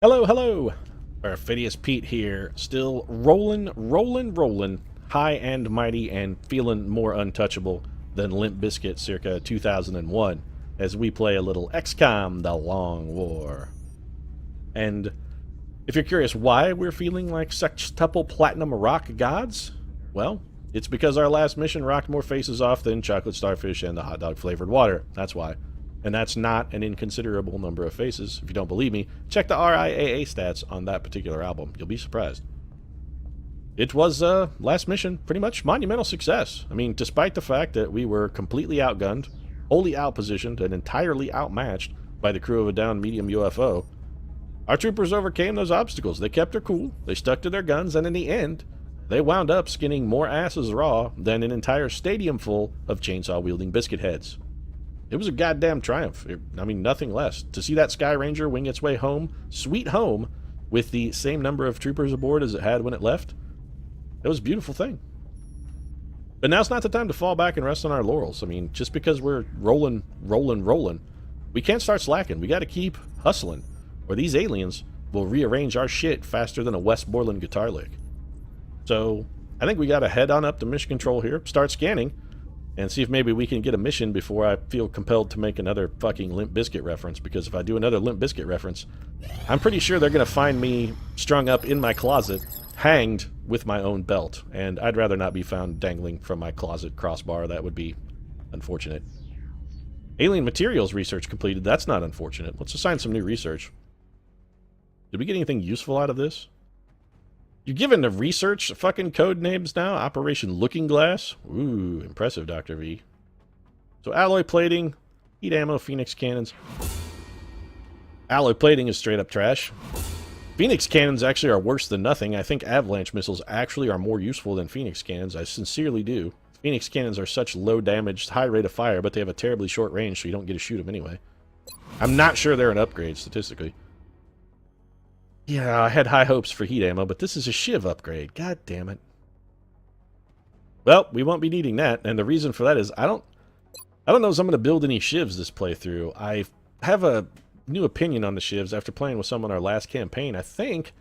Hello, hello! Perfidious Pete here, still rolling, high and mighty and feeling more untouchable than Limp Bizkit circa 2001 as we play a little XCOM, The Long War. And if you're curious why we're feeling like sextuple platinum rock gods, well, it's because our last mission rocked more faces off than chocolate starfish and the hot dog flavored water. That's why. And that's not an inconsiderable number of faces. If you don't believe me, check the RIAA stats on that particular album. You'll be surprised. It was, last mission, pretty much monumental success. I mean, despite the fact that we were completely outgunned, wholly outpositioned, and entirely outmatched by the crew of a downed medium UFO, our troopers overcame those obstacles. They kept their cool, they stuck to their guns, and in the end, they wound up skinning more asses raw than an entire stadium full of chainsaw-wielding biscuit heads. It was a goddamn triumph. I mean, nothing less. To see that Sky Ranger wing its way home, sweet home, with the same number of troopers aboard as it had when it left, it was a beautiful thing. But now's not the time to fall back and rest on our laurels. I mean, just because we're rolling, we can't start slacking. We got to keep hustling, or these aliens will rearrange our shit faster than a West Borland guitar lick. So, I think we got to head on up to mission control here, start scanning, and see if maybe we can get a mission before I feel compelled to make another fucking Limp Bizkit reference, because if I do another Limp Bizkit reference, I'm pretty sure they're going to find me strung up in my closet, hanged with my own belt, and I'd rather not be found dangling from my closet crossbar. That would be unfortunate. Alien materials research completed. That's not unfortunate. Let's assign some new research. Did we get anything useful out of this? You're given the research fucking code names now? Operation Looking Glass? Ooh, impressive, Dr. V. So alloy plating, heat ammo, Phoenix cannons. Alloy plating is straight up trash. Phoenix cannons actually are worse than nothing. I think avalanche missiles actually are more useful than Phoenix cannons. I sincerely do. Phoenix cannons are such low damage, high rate of fire, but they have a terribly short range, so you don't get to shoot them anyway. I'm not sure they're an upgrade, statistically. Yeah, I had high hopes for heat ammo, but this is a shiv upgrade. God damn it. Well, we won't be needing that, and the reason for that is I don't know if I'm going to build any shivs this playthrough. I have a new opinion on the shivs after playing with some on our last campaign. I think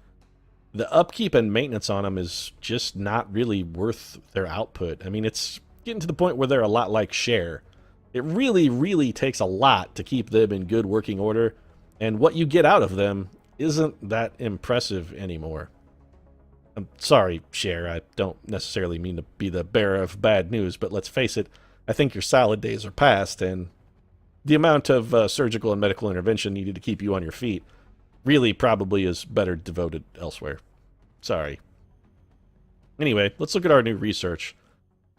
the upkeep and maintenance on them is just not really worth their output. I mean, it's getting to the point where they're a lot like Share. It really takes a lot to keep them in good working order, and what you get out of them isn't that impressive anymore. I'm sorry, Cher, I don't necessarily mean to be the bearer of bad news, but let's face it, I think your salad days are past, and the amount of surgical and medical intervention needed to keep you on your feet really probably is better devoted elsewhere. Sorry. Anyway, let's look at our new research.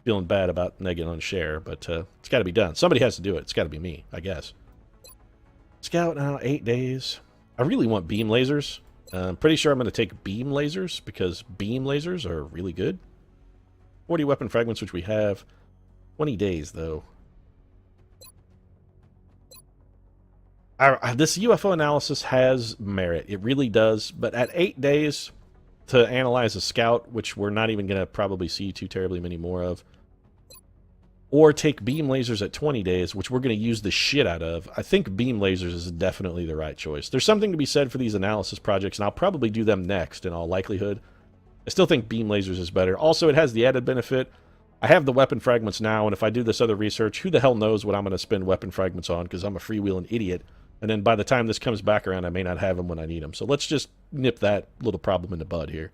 Feeling bad about negging on Cher, but it's got to be done. Somebody has to do it. It's got to be me, I guess. Scout now, 8 days. I really want beam lasers. I'm pretty sure I'm going to take beam lasers, because beam lasers are really good. 40 weapon fragments, which we have. 20 days, though. This UFO analysis has merit. It really does. But at 8 days to analyze a scout, which we're not even going to probably see too terribly many more of, or take beam lasers at 20 days, which we're going to use the shit out of, I think beam lasers is definitely the right choice. There's something to be said for these analysis projects, and I'll probably do them next in all likelihood. I still think beam lasers is better. Also, it has the added benefit. I have the weapon fragments now, and if I do this other research, who the hell knows what I'm going to spend weapon fragments on, because I'm a freewheeling idiot. And then by the time this comes back around, I may not have them when I need them. So let's just nip that little problem in the bud here.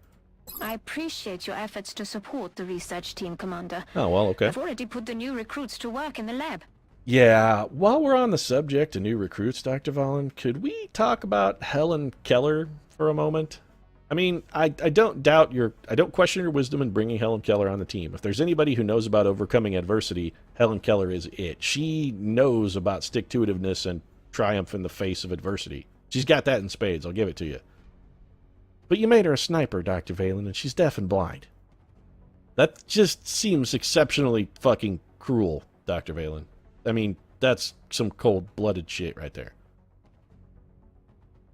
I appreciate your efforts to support the research team, Commander. Oh, well, okay. I've already put the new recruits to work in the lab. Yeah, while we're on the subject of new recruits, Dr. Volin, could we talk about Helen Keller for a moment? I mean, I don't question your wisdom in bringing Helen Keller on the team. If there's anybody who knows about overcoming adversity, Helen Keller is it. She knows about stick-to-itiveness and triumph in the face of adversity. She's got that in spades, I'll give it to you. But you made her a sniper, Dr. Valen, and she's deaf and blind. That just seems exceptionally fucking cruel, Dr. Valen. I mean, that's some cold-blooded shit right there.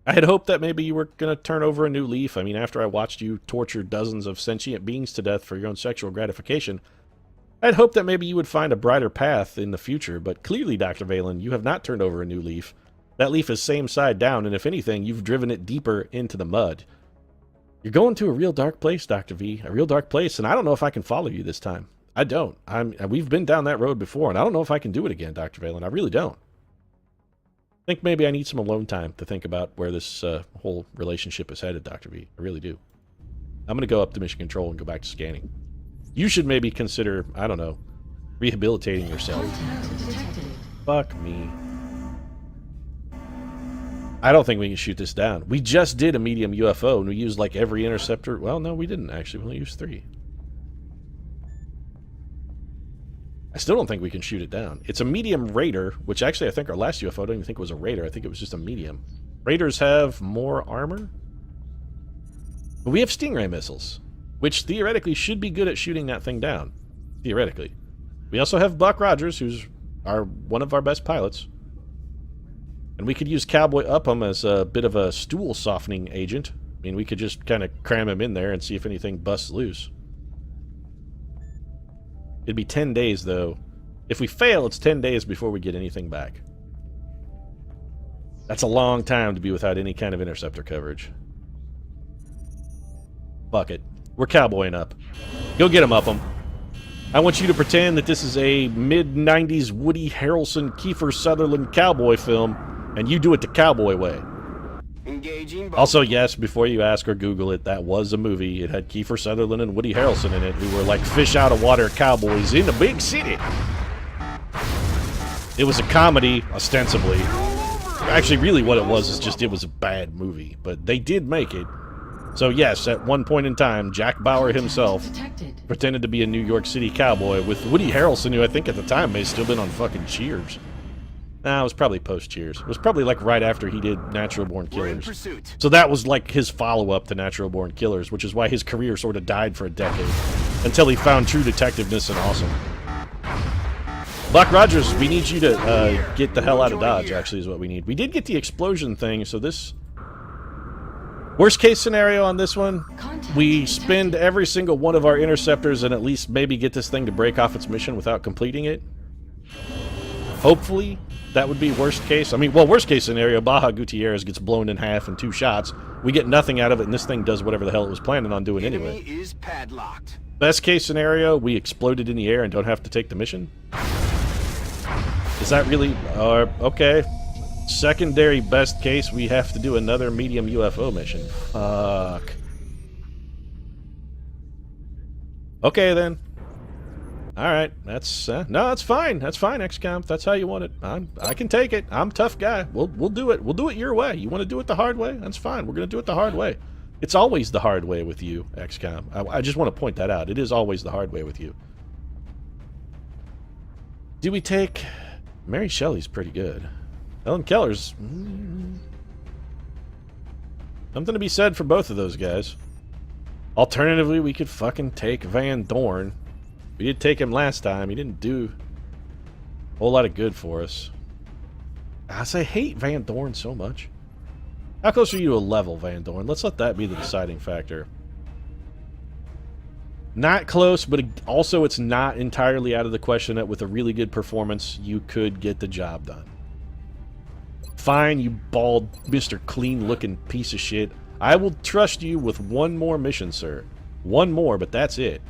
I had hoped that maybe you were going to turn over a new leaf. I mean, after I watched you torture dozens of sentient beings to death for your own sexual gratification, I'd hoped that maybe you would find a brighter path in the future, but clearly, Dr. Valen, you have not turned over a new leaf. That leaf is same side down, and if anything, you've driven it deeper into the mud. You're going to a real dark place, Dr. V. A real dark place, and I don't know if I can follow you this time. I don't. We've been down that road before, and I don't know if I can do it again, Dr. Valen. I really don't. I think maybe I need some alone time to think about where this whole relationship is headed, Dr. V. I really do. I'm going to go up to mission control and go back to scanning. You should maybe consider, I don't know, rehabilitating yourself. Fuck me. I don't think we can shoot this down. We just did a medium UFO, and we used like every interceptor. Well, no, we didn't actually. We only used 3. I still don't think we can shoot it down. It's a medium raider, which actually I think our last UFO, I don't even think it was a raider. I think it was just a medium. Raiders have more armor. But we have Stingray missiles, which theoretically should be good at shooting that thing down. Theoretically. We also have Buck Rogers, who's one of our best pilots. And we could use Cowboy Upham as a bit of a stool softening agent. I mean, we could just kind of cram him in there and see if anything busts loose. It'd be 10 days, though. If we fail, it's 10 days before we get anything back. That's a long time to be without any kind of interceptor coverage. Fuck it. We're cowboying up. Go get him, Upham. I want you to pretend that this is a mid-90s Woody Harrelson, Kiefer Sutherland cowboy film, and you do it the cowboy way. Also, yes, before you ask or Google it, that was a movie. It had Kiefer Sutherland and Woody Harrelson in it, who were like fish-out-of-water cowboys in a big city. It was a comedy, ostensibly. Actually, really what it was is just it was a bad movie, but they did make it. So yes, at one point in time, Jack Bauer himself pretended to be a New York City cowboy with Woody Harrelson, who I think at the time may have still been on fucking Cheers. Nah, it was probably post-Cheers. It was probably like right after he did Natural Born Killers. So that was like his follow-up to Natural Born Killers, which is why his career sort of died for a decade, until he found true detectiveness and awesome. Buck Rogers, we need you to get the hell out of Dodge, actually, is what we need. We did get the explosion thing, so this... Worst case scenario on this one, we spend every single one of our interceptors and at least maybe get this thing to break off its mission without completing it. Hopefully, that would be worst case. I mean, well, worst case scenario, Baja Gutierrez gets blown in half in 2 shots. We get nothing out of it, and this thing does whatever the hell it was planning on doing anyway. Is padlocked. Best case scenario, we explode it in the air and don't have to take the mission. Is that really... okay. Secondary best case, we have to do another medium UFO mission. Fuck. Okay, then. Alright, that's... no, that's fine. That's fine, XCOM. If that's how you want it. I can take it. I'm a tough guy. We'll do it. We'll do it your way. You want to do it the hard way? That's fine. We're going to do it the hard way. It's always the hard way with you, XCOM. I just want to point that out. It is always the hard way with you. Do we take... Mary Shelley's pretty good. Helen Keller's... something to be said for both of those guys. Alternatively, we could fucking take Van Dorn. We did take him last time. He didn't do a whole lot of good for us. I hate Van Dorn so much. How close are you to a level, Van Dorn? Let's let that be the deciding factor. Not close, but also it's not entirely out of the question that with a really good performance, you could get the job done. Fine, you bald, Mr. Clean-looking piece of shit. I will trust you with one more mission, sir. One more, but that's it.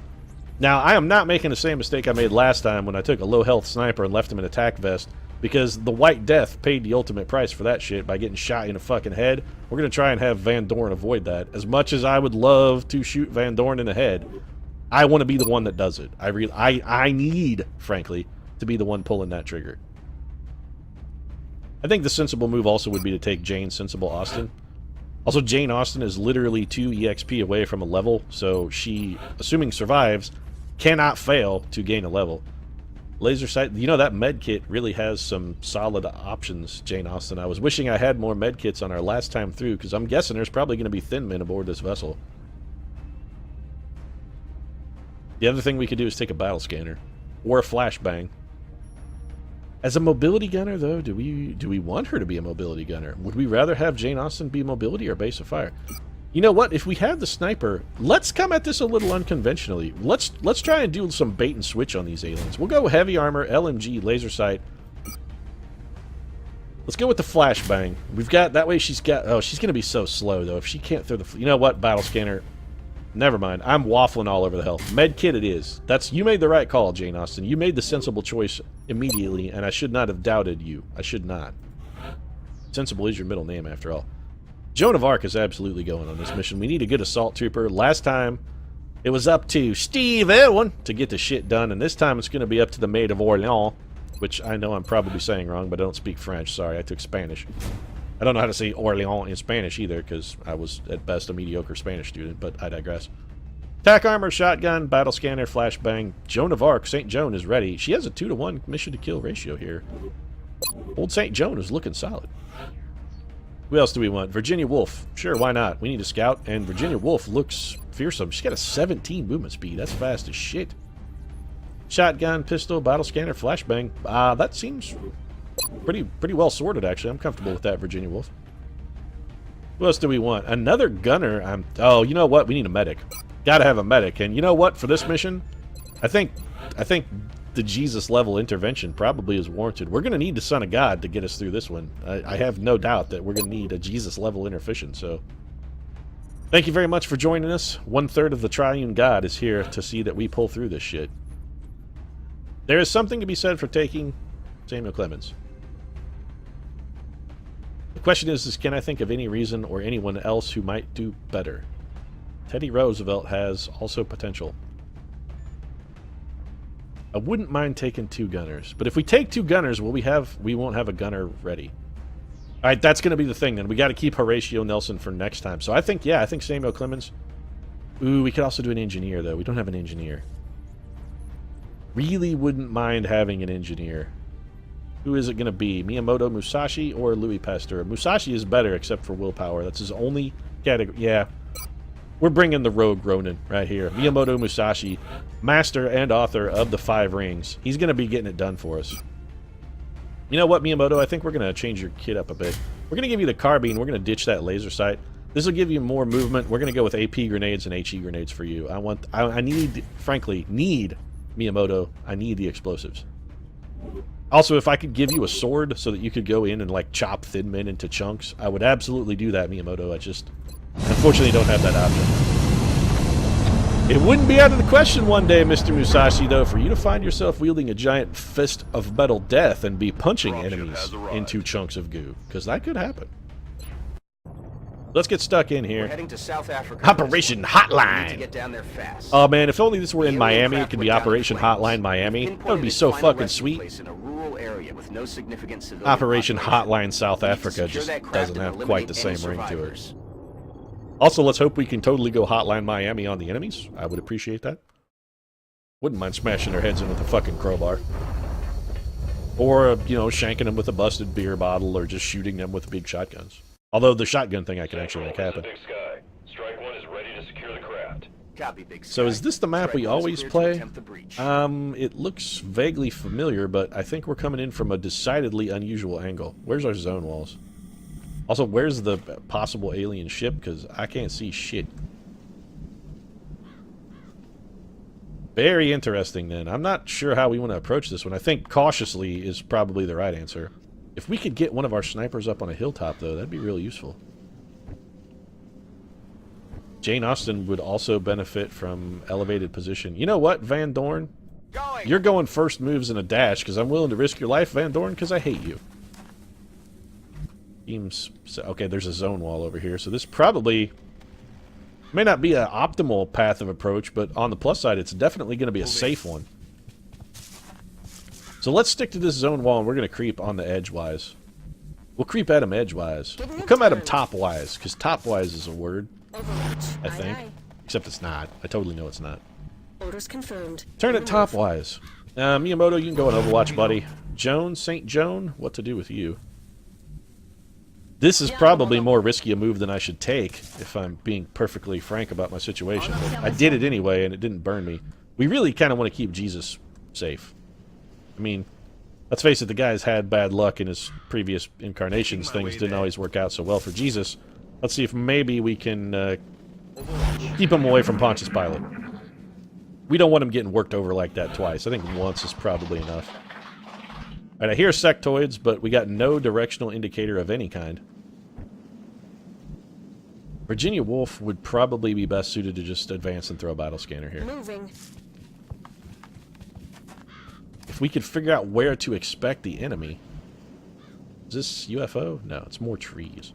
Now, I am not making the same mistake I made last time when I took a low-health sniper and left him in a tac vest, because the White Death paid the ultimate price for that shit by getting shot in the fucking head. We're going to try and have Van Dorn avoid that. As much as I would love to shoot Van Dorn in the head, I want to be the one that does it. I need, frankly, to be the one pulling that trigger. I think the sensible move also would be to take Jane Sensible Austin. Also, Jane Austen is literally 2 EXP away from a level, so she, assuming survives, cannot fail to gain a level. Laser sight, you know, that med kit really has some solid options, Jane Austen. I was wishing I had more med kits on our last time through, because I'm guessing there's probably going to be thin men aboard this vessel. The other thing we could do is take a battle scanner. Or a flashbang. As a mobility gunner, though, do we want her to be a mobility gunner? Would we rather have Jane Austen be mobility or base of fire? You know what? If we have the sniper, let's come at this a little unconventionally. Let's try and do some bait and switch on these aliens. We'll go heavy armor, LMG, laser sight. Let's go with the flashbang. We've got, that way she's got, oh, she's going to be so slow, though. If she can't throw the, you know what, battle scanner, never mind. I'm waffling all over the health. Med kit it is. That's, you made the right call, Jane Austen. You made the sensible choice immediately, and I should not have doubted you. I should not. Sensible is your middle name, after all. Joan of Arc is absolutely going on this mission. We need a good assault trooper. Last time, it was up to Steve Irwin to get the shit done, and this time it's going to be up to the Maid of Orleans, which I know I'm probably saying wrong, but I don't speak French. Sorry, I took Spanish. I don't know how to say Orleans in Spanish either, because I was, at best, a mediocre Spanish student, but I digress. Attack armor, shotgun, battle scanner, flashbang. Joan of Arc, St. Joan is ready. She has a 2-to-1 mission-to-kill ratio here. Old St. Joan is looking solid. Who else do we want? Virginia Woolf. Sure, why not? We need a scout, and Virginia Woolf looks fearsome. She's got a 17 movement speed. That's fast as shit. Shotgun, pistol, battle scanner, flashbang. That seems pretty well sorted, actually. I'm comfortable with that, Virginia Woolf. Who else do we want? Another gunner. Oh, you know what? We need a medic. Gotta have a medic. And you know what? For this mission, I think the Jesus level intervention probably is warranted. We're gonna need the Son of God to get us through this one. I have no doubt that we're gonna need a Jesus level intervention. So, thank you very much for joining us. 1/3 of the Triune God is here to see that we pull through this shit. There is something to be said for taking Samuel Clemens. The question is can I think of any reason or anyone else who might do better? Teddy Roosevelt has also potential. I wouldn't mind taking 2 gunners, but if we take 2 gunners, we won't have a gunner ready. All right, that's going to be the thing then. We got to keep Horatio Nelson for next time. So I think Samuel Clemens. Ooh, we could also do an engineer though. We don't have an engineer. Really wouldn't mind having an engineer. Who is it going to be? Miyamoto Musashi or Louis Pasteur? Musashi is better except for willpower. That's his only category. Yeah. We're bringing the Rogue Ronin right here. Miyamoto Musashi, master and author of the 5 Rings. He's going to be getting it done for us. You know what, Miyamoto? I think we're going to change your kit up a bit. We're going to give you the carbine. We're going to ditch that laser sight. This will give you more movement. We're going to go with AP grenades and HE grenades for you. I need, frankly, Miyamoto, I need the explosives. Also, if I could give you a sword so that you could go in and, like, chop thin men into chunks, I would absolutely do that, Miyamoto. I just, unfortunately, don't have that option. It wouldn't be out of the question one day, Mr. Musashi, though, for you to find yourself wielding a giant fist of metal death and be punching enemies into chunks of goo, because that could happen. Let's get stuck in here. We're heading to South Africa. Operation Hotline. We need to get down there fast. Oh man, if only this were in Miami, it could be Operation Hotline Miami. That would be so fucking sweet. In a rural area with no significant civilian Operation Hotline South Africa just doesn't have quite the same ring to it. Also, let's hope we can totally go Hotline Miami on the enemies. I would appreciate that. Wouldn't mind smashing their heads in with a fucking crowbar. Or, you know, shanking them with a busted beer bottle or just shooting them with big shotguns. Although the shotgun thing I can actually make happen. Strike 1 is ready to secure the craft. Copy, Big Sky. So is this the map we always play? Breach. It looks vaguely familiar, but I think we're coming in from a decidedly unusual angle. Where's our zone walls? Also, where's the possible alien ship? Because I can't see shit. Very interesting, then. I'm not sure how we want to approach this one. I think cautiously is probably the right answer. If we could get one of our snipers up on a hilltop, though, that'd be really useful. Jane Austen would also benefit from elevated position. You know what, Van Dorn? You're going first moves in a dash, because I'm willing to risk your life, Van Dorn, because I hate you. Seems... Okay, there's a zone wall over here, so this probably... may not be an optimal path of approach, but on the plus side, it's definitely going to be a safe one. So let's stick to this zone wall, and we're going to creep on the edge-wise. We'll creep at him edge-wise. We'll come at him top-wise, because top-wise is a word, I think. Except it's not. I totally know it's not. Orders confirmed. Turn it top-wise. Miyamoto, you can go on Overwatch, buddy. Joan, St. Joan, what to do with you? This is probably more risky a move than I should take, if I'm being perfectly frank about my situation. But I did it anyway, and it didn't burn me. We really kind of want to keep Jesus safe. I mean, let's face it, the guy's had bad luck in his previous incarnations. Things didn't always work out so well for Jesus. Let's see if maybe we can keep him away from Pontius Pilate. We don't want him getting worked over like that twice. I think once is probably enough. Alright, I hear sectoids, but we got no directional indicator of any kind. Virginia Woolf would probably be best suited to just advance and throw a battle scanner here. Moving. If we could figure out where to expect the enemy. Is this UFO? No, it's more trees.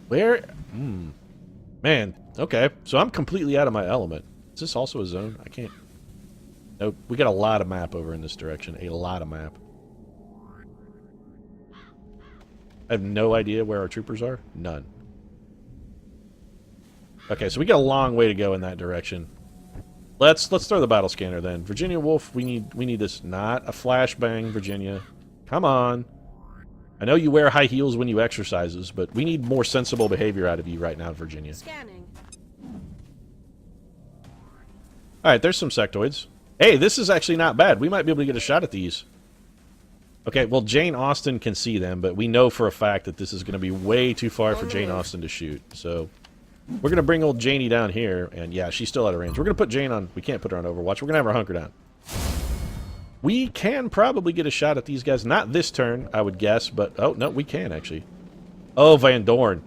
Where? Man, okay. So I'm completely out of my element. Is this also a zone? I can't... Nope. We got a lot of map over in this direction. A lot of map. I have no idea where our troopers are. None. Okay, so we got a long way to go in that direction. Let's throw the battle scanner then. Virginia Woolf, we need this. Not a flashbang, Virginia. Come on. I know you wear high heels when you exercises, but we need more sensible behavior out of you right now, Virginia. Scanning. Alright, there's some sectoids. Hey, this is actually not bad. We might be able to get a shot at these. Okay, well, Jane Austen can see them, but we know for a fact that this is going to be way too far for Jane Austen to shoot. So, we're going to bring old Janie down here, and yeah, she's still out of range. We're going to put Jane on... We can't put her on Overwatch. We're going to have her hunker down. We can probably get a shot at these guys. Not this turn, I would guess, but... Oh, no, we can, actually. Oh, Van Dorn.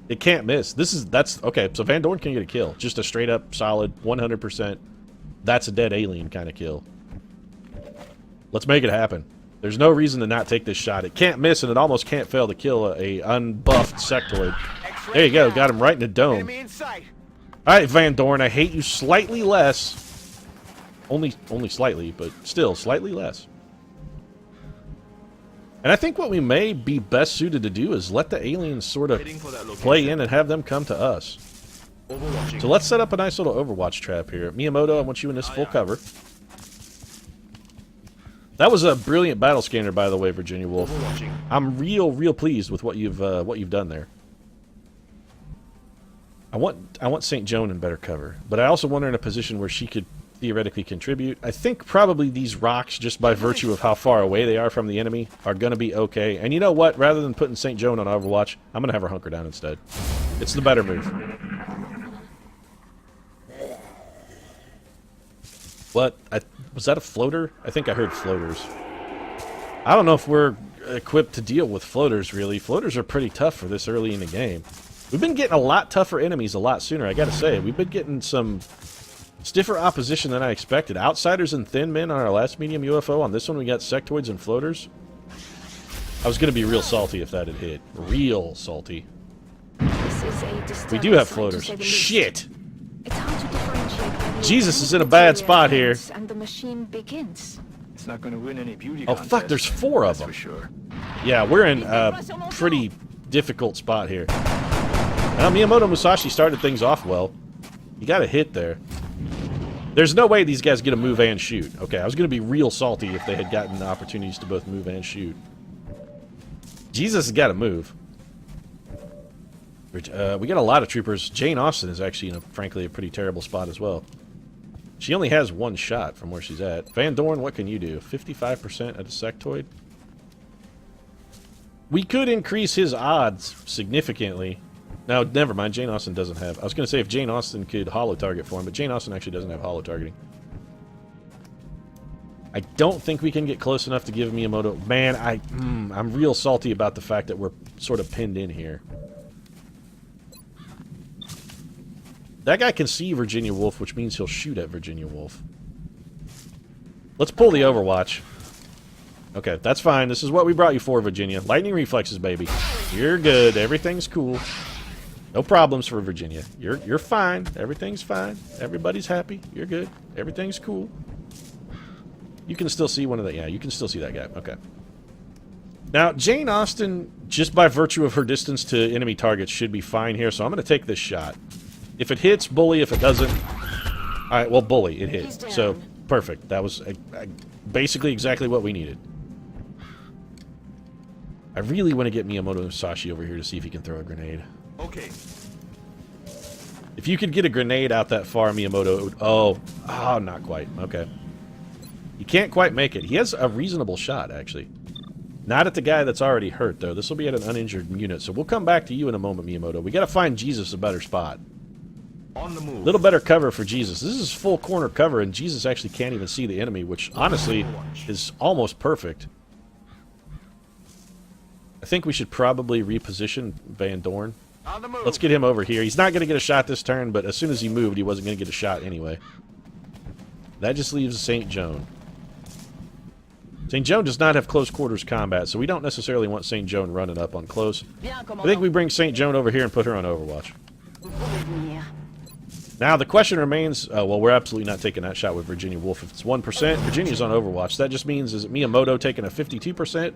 It can't miss. That's... Okay, so Van Dorn can get a kill. Just a straight-up, solid, 100%. That's a dead alien kind of kill. Let's make it happen. There's no reason to not take this shot. It can't miss, and it almost can't fail to kill a unbuffed sectoid. There you go. Got him right in the dome. Alright, Van Dorn, I hate you slightly less. Only slightly, but still slightly less. And I think what we may be best suited to do is let the aliens sort of play in and have them come to us. So let's set up a nice little Overwatch trap here. Miyamoto, I want you in this full cover. That was a brilliant battle scanner, by the way, Virginia Woolf. I'm real pleased with what you've done there. I want St. Joan in better cover, but I also want her in a position where she could theoretically contribute. I think probably these rocks, just by virtue of how far away they are from the enemy, are going to be okay. And you know what? Rather than putting St. Joan on Overwatch, I'm going to have her hunker down instead. It's the better move. What? Was that a floater? I think I heard floaters. I don't know if we're equipped to deal with floaters, really. Floaters are pretty tough for this early in the game. We've been getting a lot tougher enemies a lot sooner, I gotta say. We've been getting some stiffer opposition than I expected. Outsiders and thin men on our last medium UFO. On this one, we got sectoids and floaters. I was gonna be real salty if that had hit. Real salty. This is a We do have floaters. Shit! It's hard to differentiate. Jesus is in a bad spot here. And the machine begins. It's not going to win any beauty Oh fuck, there's 4 of them. for sure. Yeah, we're in a pretty difficult spot here. Now, Miyamoto Musashi started things off well. You got a hit there. There's no way these guys get to move and shoot. Okay, I was going to be real salty if they had gotten the opportunities to both move and shoot. Jesus has got to move. We got a lot of troopers. Jane Austen is actually in, frankly, a pretty terrible spot as well. She only has 1 shot from where she's at. Van Dorn, what can you do? 55% at a sectoid? We could increase his odds significantly. No, never mind. Jane Austen doesn't have... I was going to say if Jane Austen could holo-target for him, but Jane Austen actually doesn't have holo-targeting. I don't think we can get close enough to give Miyamoto... Man, I'm real salty about the fact that we're sort of pinned in here. That guy can see Virginia Woolf, which means he'll shoot at Virginia Woolf. Let's pull the Overwatch. Okay, that's fine. This is what we brought you for, Virginia. Lightning reflexes, baby. You're good. Everything's cool. No problems for Virginia. You're fine. Everything's fine. Everybody's happy. You're good. Everything's cool. You can still see one of the... Yeah, you can still see that guy. Okay. Now, Jane Austen, just by virtue of her distance to enemy targets, should be fine here, so I'm going to take this shot. If it hits, bully. If it doesn't... Alright, well, bully. It hit. So, perfect. That was basically exactly what we needed. I really want to get Miyamoto Musashi over here to see if he can throw a grenade. Okay. If you could get a grenade out that far, Miyamoto, it would... Oh, not quite. Okay. You can't quite make it. He has a reasonable shot, actually. Not at the guy that's already hurt, though. This will be at an uninjured unit, so we'll come back to you in a moment, Miyamoto. We gotta find Jesus a better spot. On the move. Little better cover for Jesus. This is full corner cover, and Jesus actually can't even see the enemy, which honestly is almost perfect. I think we should probably reposition Van Dorn. On the move. Let's get him over here. He's not going to get a shot this turn, but as soon as he moved, he wasn't going to get a shot anyway. That just leaves St. Joan. St. Joan does not have close quarters combat, so we don't necessarily want St. Joan running up on close. I think we bring St. Joan over here and put her on Overwatch. Now, the question remains, well, we're absolutely not taking that shot with Virginia Woolf. If it's 1%, Virginia's on Overwatch. That just means, is it Miyamoto taking a 52%?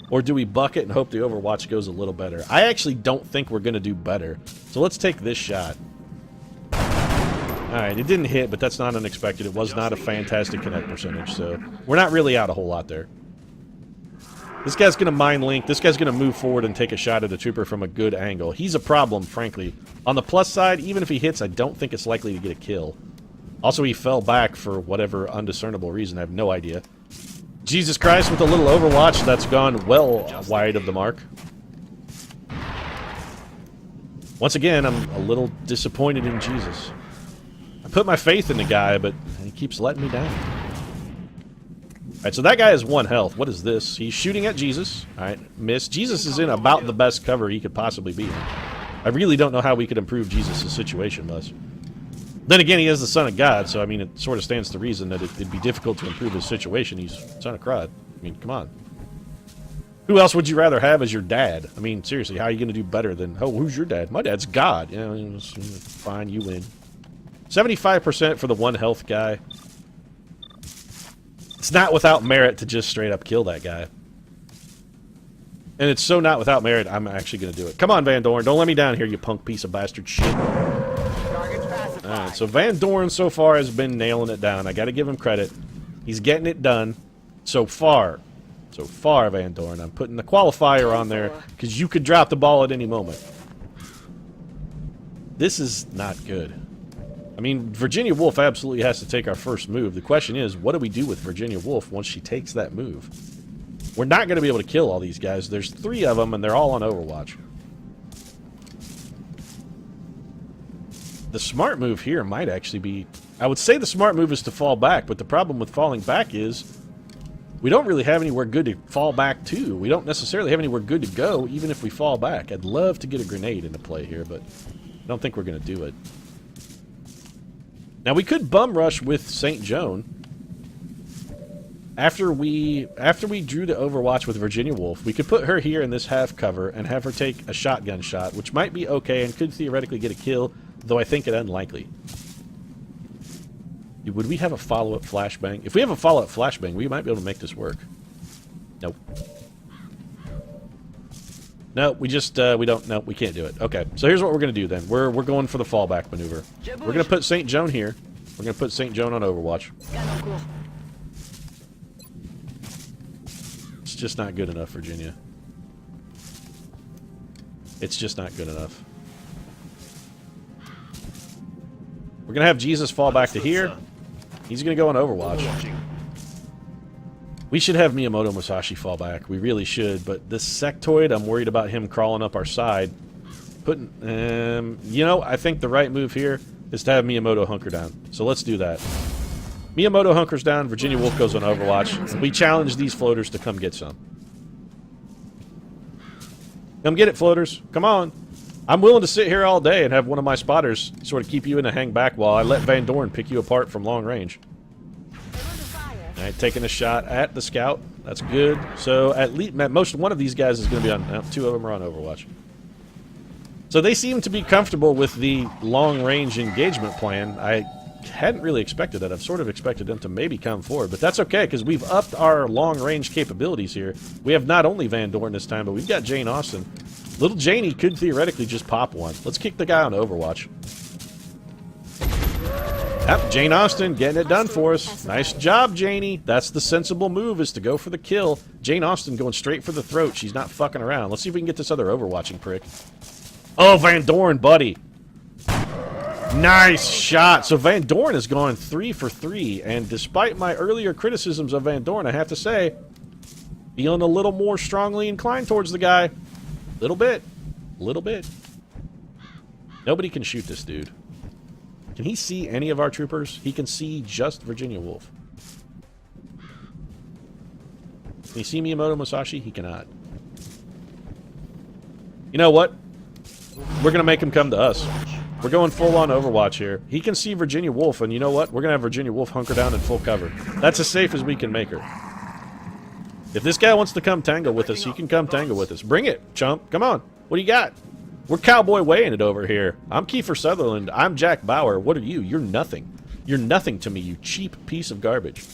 Or do we buck it and hope the Overwatch goes a little better? I actually don't think we're going to do better. So let's take this shot. Alright, it didn't hit, but that's not unexpected. It was not a fantastic connect percentage, so we're not really out a whole lot there. This guy's going to mind link. This guy's going to move forward and take a shot at a trooper from a good angle. He's a problem, frankly. On the plus side, even if he hits, I don't think it's likely to get a kill. Also, he fell back for whatever undiscernible reason. I have no idea. Jesus Christ, with a little Overwatch, that's gone well wide of the mark. Once again, I'm a little disappointed in Jesus. I put my faith in the guy, but he keeps letting me down. Alright, so that guy has 1 health. What is this? He's shooting at Jesus. Alright, miss. Jesus is in about the best cover he could possibly be in. I really don't know how we could improve Jesus' situation much. Then again, he is the Son of God, so I mean, it sort of stands to reason that it'd be difficult to improve his situation. He's Son of Crud. I mean, come on. Who else would you rather have as your dad? I mean, seriously, how are you going to do better than, oh, who's your dad? My dad's God. You know, fine, you win. 75% for the 1 health guy. It's not without merit to just straight up kill that guy. And it's so not without merit, I'm actually going to do it. Come on, Van Dorn. Don't let me down here, you punk piece of bastard shit. Alright, so Van Dorn so far has been nailing it down. I got to give him credit. He's getting it done. So far. So far, Van Dorn. I'm putting the qualifier on there because you could drop the ball at any moment. This is not good. I mean, Virginia Woolf absolutely has to take our first move. The question is, what do we do with Virginia Woolf once she takes that move? We're not going to be able to kill all these guys. There's 3 of them, and they're all on Overwatch. The smart move here might actually be... I would say the smart move is to fall back, but the problem with falling back is we don't really have anywhere good to fall back to. We don't necessarily have anywhere good to go, even if we fall back. I'd love to get a grenade into play here, but I don't think we're going to do it. Now, we could bum rush with St. Joan. After we drew the Overwatch with Virginia Woolf, we could put her here in this half cover and have her take a shotgun shot, which might be okay and could theoretically get a kill, though I think it unlikely. Would we have a follow-up flashbang? If we have a follow-up flashbang, we might be able to make this work. Nope. No, we just, we don't, no, we can't do it. Okay, so here's what we're going to do then. We're going for the fallback maneuver. We're going to put St. Joan here. We're going to put St. Joan on Overwatch. It's just not good enough, Virginia. It's just not good enough. We're going to have Jesus fall back to here. He's going to go on Overwatch. We should have Miyamoto Musashi fall back. We really should, but this sectoid, I'm worried about him crawling up our side. Putting, you know, I think the right move here is to have Miyamoto hunker down. So let's do that. Miyamoto hunkers down, Virginia Woolf goes on Overwatch. We challenge these floaters to come get some. Come get it, floaters. Come on. I'm willing to sit here all day and have one of my spotters sort of keep you in a hang back while I let Van Dorn pick you apart from long range. Alright, taking a shot at the scout. That's good. So at least most one of these guys is going to be on. 2 of them are on Overwatch. So they seem to be comfortable with the long-range engagement plan. I hadn't really expected that. I've sort of expected them to maybe come forward, but that's okay because we've upped our long-range capabilities here. We have not only Van Dorn this time, but we've got Jane Austen. Little Janey could theoretically just pop one. Let's kick the guy on Overwatch. Yep, Jane Austen getting it done for us. Nice job, Janey. That's the sensible move, is to go for the kill. Jane Austen going straight for the throat. She's not fucking around. Let's see if we can get this other Overwatching prick. Oh, Van Dorn, buddy. Nice shot. So Van Dorn has gone 3 for 3, and despite my earlier criticisms of Van Dorn, I have to say, feeling a little more strongly inclined towards the guy. Little bit. Little bit. Nobody can shoot this dude. Can he see any of our troopers? He can see just Virginia Woolf. Can you see Miyamoto Musashi? He cannot. You know what? We're going to make him come to us. We're going full-on Overwatch here. He can see Virginia Woolf, and you know what? We're going to have Virginia Woolf hunker down in full cover. That's as safe as we can make her. If this guy wants to come tangle with us, he can come tangle with us. Bring it, chump. Come on. What do you got? We're cowboy weighing it over here. I'm Kiefer Sutherland. I'm Jack Bauer. What are you? You're nothing. You're nothing to me, you cheap piece of garbage.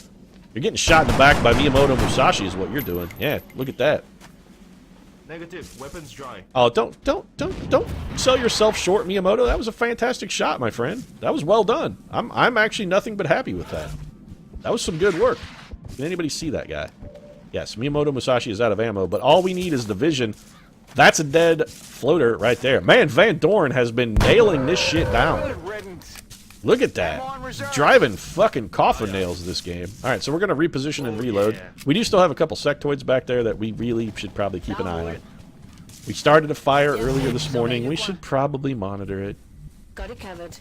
You're getting shot in the back by Miyamoto Musashi is what you're doing. Yeah, look at that. Negative. Weapons dry. Oh, don't sell yourself short, Miyamoto. That was a fantastic shot, my friend. That was well done. I'm actually nothing but happy with that. That was some good work. Can anybody see that guy? Yes, Miyamoto Musashi is out of ammo, but all we need is the vision. That's a dead floater right there. Man, Van Dorn has been nailing this shit down. Look at that. Driving fucking coffin nails this game. Alright, so we're going to reposition and reload. We do still have a couple sectoids back there that we really should probably keep an eye on. We started a fire earlier this morning. We should probably monitor it. Got it covered.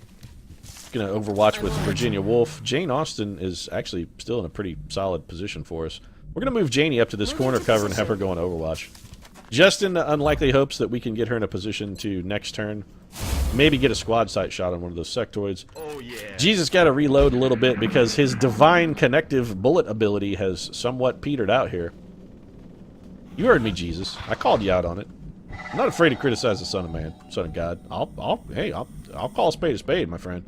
Going to overwatch with Virginia Woolf. Jane Austen is actually still in a pretty solid position for us. We're going to move Janie up to this corner cover and have her go on Overwatch. Just in the unlikely hopes that we can get her in a position to, next turn, maybe get a squad sight shot on one of those sectoids. Oh, yeah. Jesus got to reload a little bit because his divine connective bullet ability has somewhat petered out here. You heard me, Jesus. I called you out on it. I'm not afraid to criticize the Son of Man, Son of God. I'll call a spade, my friend.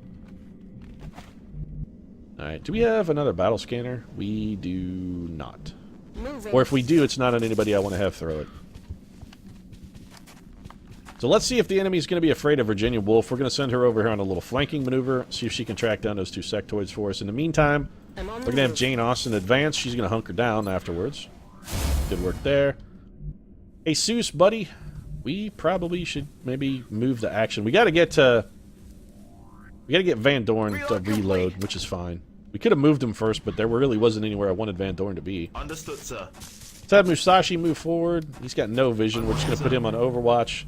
Alright, do we have another battle scanner? We do not. Or if we do, it's not on anybody I want to have throw it. So let's see if the enemy's going to be afraid of Virginia Woolf. We're going to send her over here on a little flanking maneuver, see if she can track down those two sectoids for us. In the meantime, we're going to have Jane Austen advance. She's going to hunker down afterwards. Good work there. Hey, Seuss, buddy. We probably should maybe move the action. We got to get Van Dorn to reload, which is fine. We could have moved him first, but there really wasn't anywhere I wanted Van Dorn to be. Understood, sir. Let's have Musashi move forward. He's got no vision. We're just going to put him on Overwatch.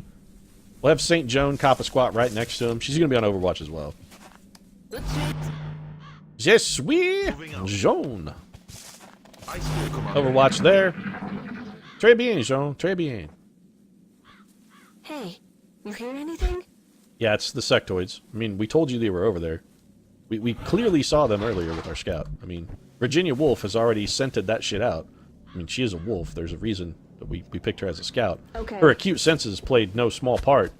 We'll have St. Joan cop a squat right next to him. She's going to be on Overwatch as well. Je suis Joan. Overwatch there. Très bien, Joan. Très bien. Hey, you hear anything? Yeah, it's the sectoids. I mean, we told you they were over there. We clearly saw them earlier with our scout. I mean, Virginia Woolf has already scented that shit out. I mean, she is a wolf. There's a reason that we picked her as a scout. Okay. Her acute senses played no small part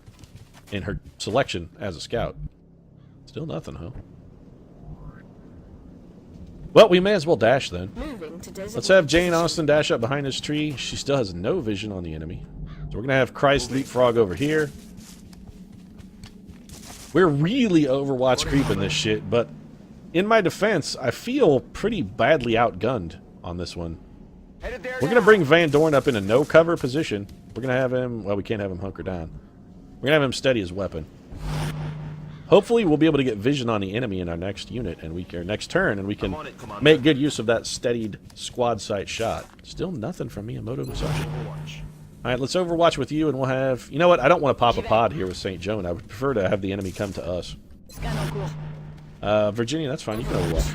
in her selection as a scout. Still nothing, huh? Well, we may as well dash then. Let's have Jane Austen dash up behind this tree. She still has no vision on the enemy. So we're going to have Christ leapfrog over here. We're really Overwatch creeping this shit, but in my defense, I feel pretty badly outgunned on this one. We're going to bring Van Dorn up in a no-cover position. We're going to have him... Well, we can't have him hunker down. We're going to have him steady his weapon. Hopefully, we'll be able to get vision on the enemy in our next unit, and our next turn, and we can make good use of that steadied squad sight shot. Still nothing from Miyamoto Musashi. Alright, let's Overwatch with you, and we'll have... You know what? I don't want to pop a pod here with St. Joan. I would prefer to have the enemy come to us. Virginia, that's fine. You can Overwatch.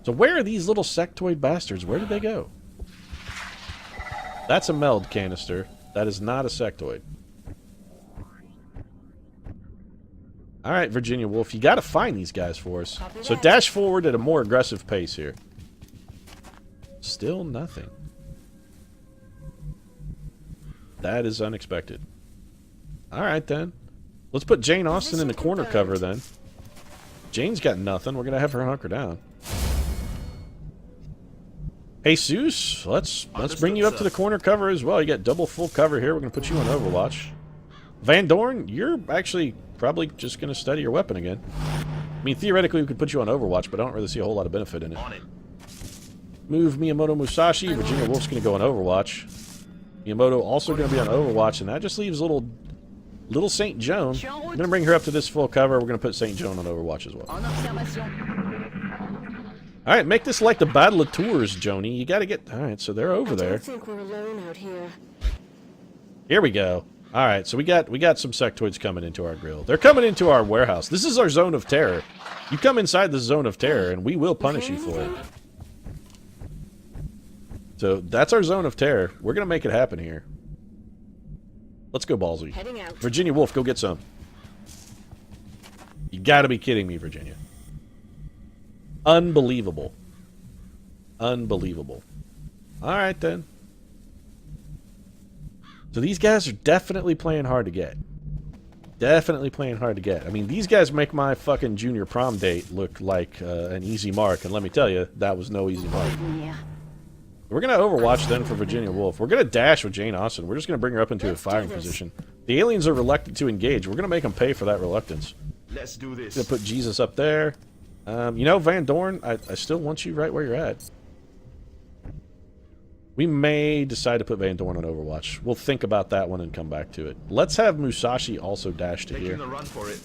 So where are these little sectoid bastards? Where did they go? That's a meld canister. That is not a sectoid. Alright, Virginia Woolf, you gotta find these guys for us. So dash forward at a more aggressive pace here. Still nothing. That is unexpected. Alright then. Let's put Jane Austen in the corner cover then. Jane's got nothing. We're gonna have her hunker down. Hey, Zeus, let's bring you up to the corner cover as well. You got double full cover here. We're gonna put you on Overwatch. Van Dorn, you're actually probably just gonna study your weapon again. I mean, theoretically, we could put you on Overwatch, but I don't really see a whole lot of benefit in it. Move Miyamoto Musashi. Virginia Woolf's gonna go on Overwatch. Miyamoto also gonna be on Overwatch, and that just leaves little St. Joan. I'm gonna bring her up to this full cover. We're gonna put St. Joan on Overwatch as well. Alright, make this like the Battle of Tours, Joni. You gotta get... Alright, so they're over there. I don't think we're alone out here. Here we go. Alright, so we got some sectoids coming into our grill. They're coming into our warehouse. This is our zone of terror. You come inside the zone of terror, and we will punish you for it. So, that's our zone of terror. We're gonna make it happen here. Let's go ballsy. Heading out. Virginia Wolf, go get some. You gotta be kidding me, Virginia. Unbelievable. Unbelievable. Alright, then. So these guys are definitely playing hard to get. Definitely playing hard to get. I mean, these guys make my fucking junior prom date look like an easy mark, and let me tell you, that was no easy mark. Yeah. We're going to overwatch then for Virginia Wolf. We're going to dash with Jane Austen. We're just going to bring her up into a firing position. The aliens are reluctant to engage. We're going to make them pay for that reluctance. Let's do this. Going to put Jesus up there. You know, Van Dorn, I still want you right where you're at. We may decide to put Van Dorn on Overwatch. We'll think about that one and come back to it. Let's have Musashi also dash to Taking here. the run for it.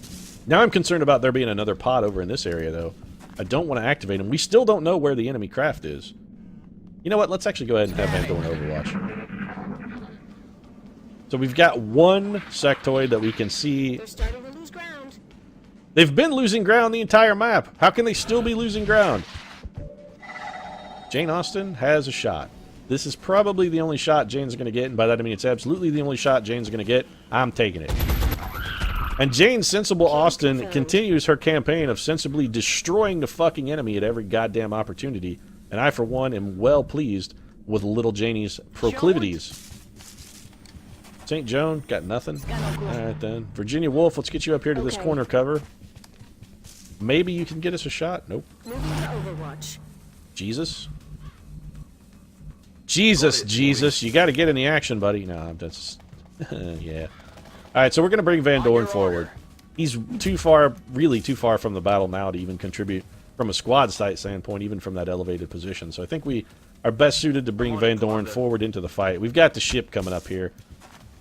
Now I'm concerned about there being another pod over in this area, though. I don't want to activate him. We still don't know where the enemy craft is. You know what? Let's actually go ahead and have Van Dorn Overwatch. So we've got one sectoid that we can see. They're starting to lose ground. They've been losing ground the entire map. How can they still be losing ground? Jane Austen has a shot. This is probably the only shot Jane's going to get, and by that I mean it's absolutely the only shot Jane's going to get. I'm taking it. And Jane Sensible Austen continues her campaign of sensibly destroying the fucking enemy at every goddamn opportunity. And I, for one, am well pleased with little Janie's proclivities. St. Joan, got nothing? Alright then. Virginia Wolf, let's get you up here to this corner cover. Maybe you can get us a shot? Nope. Moving to Overwatch. Jesus? Jesus, you gotta get in the action, buddy. No, that's... yeah. Alright, so we're gonna bring Van Dorn forward. He's too far, really too far from the battle now to even contribute from a squad sight standpoint, even from that elevated position. So I think we are best suited to bring Van Dorn forward into the fight. We've got the ship coming up here.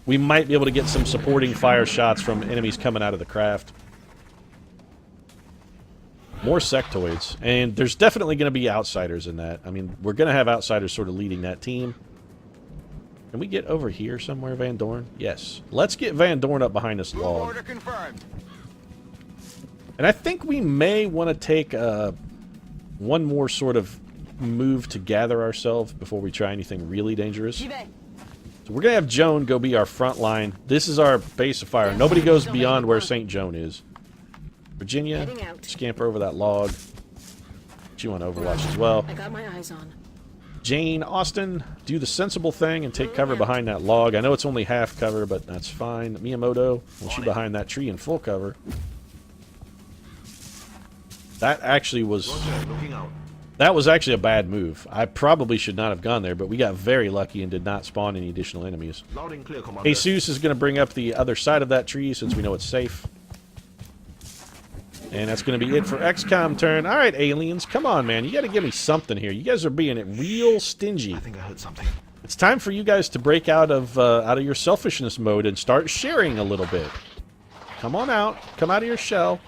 We might be able to get some supporting fire shots from enemies coming out of the craft. More sectoids. And there's definitely going to be outsiders in that. I mean, we're going to have outsiders sort of leading that team. Can we get over here somewhere, Van Dorn? Yes. Let's get Van Dorn up behind this log. Order confirmed. And I think we may want to take one more sort of move to gather ourselves before we try anything really dangerous. So we're going to have Joan go be our front line. This is our base of fire. Nobody goes beyond where St. Joan is. Virginia, scamper over that log. She on Overwatch as well. I got my eyes on. Jane Austen, do the sensible thing and take cover behind that log. I know it's only half cover, but that's fine. Miyamoto, will shoot behind that tree in full cover. That actually was... That was actually a bad move. I probably should not have gone there, but we got very lucky and did not spawn any additional enemies. Loud and clear, Commander. Jesus is going to bring up the other side of that tree since we know it's safe. And that's going to be it for XCOM turn. All right, aliens, come on, man. You got to give me something here. You guys are being real stingy. I think I heard something. It's time for you guys to break out of your selfishness mode and start sharing a little bit. Come on out. Come out of your shell.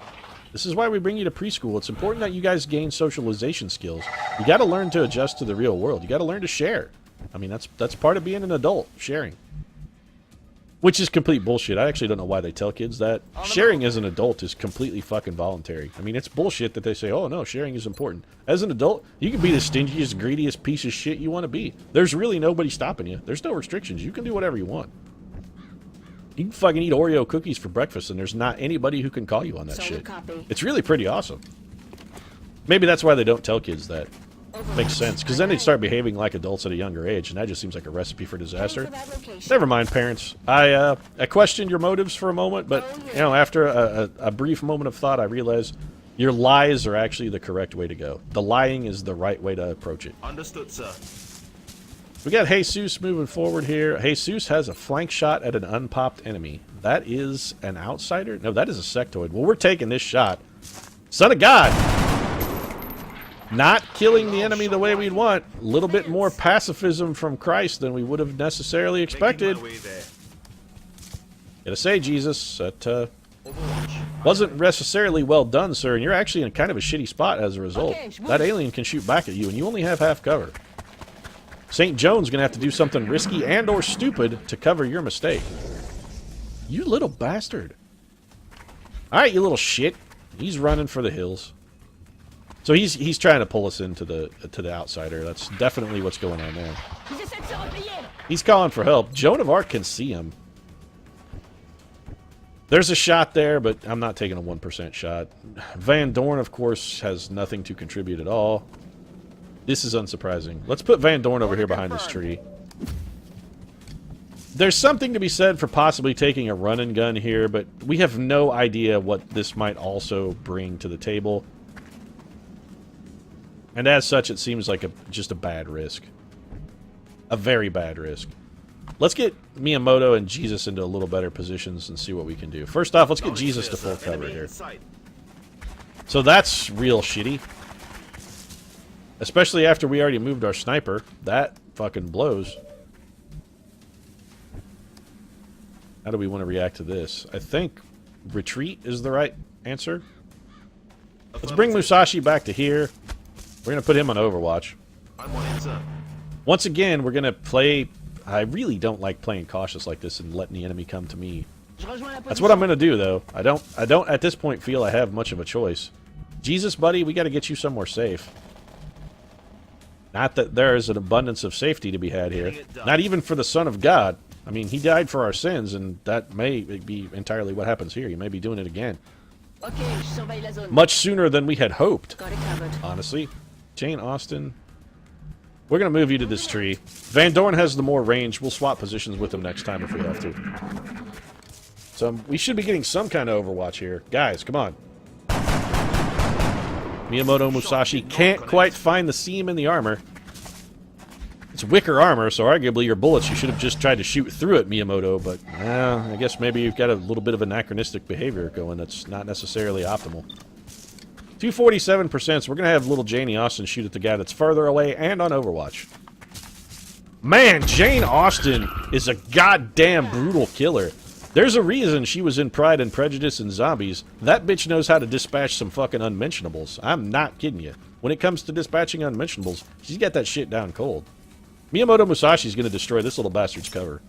This is why we bring you to preschool. It's important that you guys gain socialization skills. You got to learn to adjust to the real world. You got to learn to share. I mean, that's part of being an adult, sharing. Which is complete bullshit. I actually don't know why they tell kids that. Sharing as an adult is completely fucking voluntary. I mean, it's bullshit that they say, oh, no, sharing is important. As an adult, you can be the stingiest, greediest piece of shit you want to be. There's really nobody stopping you. There's no restrictions. You can do whatever you want. You can fucking eat Oreo cookies for breakfast, and there's not anybody who can call you on that shit. It's really pretty awesome. Maybe that's why they don't tell kids that. Makes sense, because then they'd start behaving like adults at a younger age, and that just seems like a recipe for disaster. Never mind, parents. I questioned your motives for a moment, but you know, after a brief moment of thought, I realized your lies are actually the correct way to go. The lying is the right way to approach it. Understood, sir. We got Jesus moving forward here. Jesus has a flank shot at an unpopped enemy. That is an outsider? No, that is a sectoid. Well, we're taking this shot. Son of God! Not killing the enemy the way we'd want. A little bit more pacifism from Christ than we would have necessarily expected. Gotta say, Jesus, that wasn't necessarily well done, sir, and you're actually in kind of a shitty spot as a result. That alien can shoot back at you, and you only have half cover. St. Joan's gonna have to do something risky and or stupid to cover your mistake. You little bastard. Alright, you little shit. He's running for the hills. So he's trying to pull us into the outsider. That's definitely what's going on there. He's calling for help. Joan of Arc can see him. There's a shot there, but I'm not taking a 1% shot. Van Dorn, of course, has nothing to contribute at all. This is unsurprising. Let's put Van Dorn over here behind this tree. There's something to be said for possibly taking a run and gun here, but we have no idea what this might also bring to the table. And as such, it seems like just a bad risk. A very bad risk. Let's get Miyamoto and Jesus into a little better positions and see what we can do. First off, let's get Jesus to full cover here. So that's real shitty. Especially after we already moved our sniper. That fucking blows. How do we want to react to this? I think retreat is the right answer. Let's bring Musashi back to here. We're going to put him on Overwatch. I'm on it, sir. Once again, we're going to play... I really don't like playing cautious like this and letting the enemy come to me. That's what I'm going to do, though. I don't at this point feel I have much of a choice. Jesus, buddy, we got to get you somewhere safe. Not that there is an abundance of safety to be had here. Not even for the Son of God. I mean, he died for our sins, and that may be entirely what happens here. He may be doing it again. Much sooner than we had hoped, honestly. Jane Austen. We're going to move you to this tree. Van Dorn has the more range. We'll swap positions with him next time if we have to. So we should be getting some kind of Overwatch here. Guys, come on. Miyamoto Musashi can't quite find the seam in the armor. It's wicker armor, so arguably your bullets, you should have just tried to shoot through it, Miyamoto, but I guess maybe you've got a little bit of anachronistic behavior going that's not necessarily optimal. 247%, so we're going to have little Janie Austen shoot at the guy that's further away and on Overwatch. Man, Jane Austen is a goddamn brutal killer. There's a reason she was in Pride and Prejudice and Zombies. That bitch knows how to dispatch some fucking unmentionables. I'm not kidding you. When it comes to dispatching unmentionables, she's got that shit down cold. Miyamoto Musashi's going to destroy this little bastard's cover.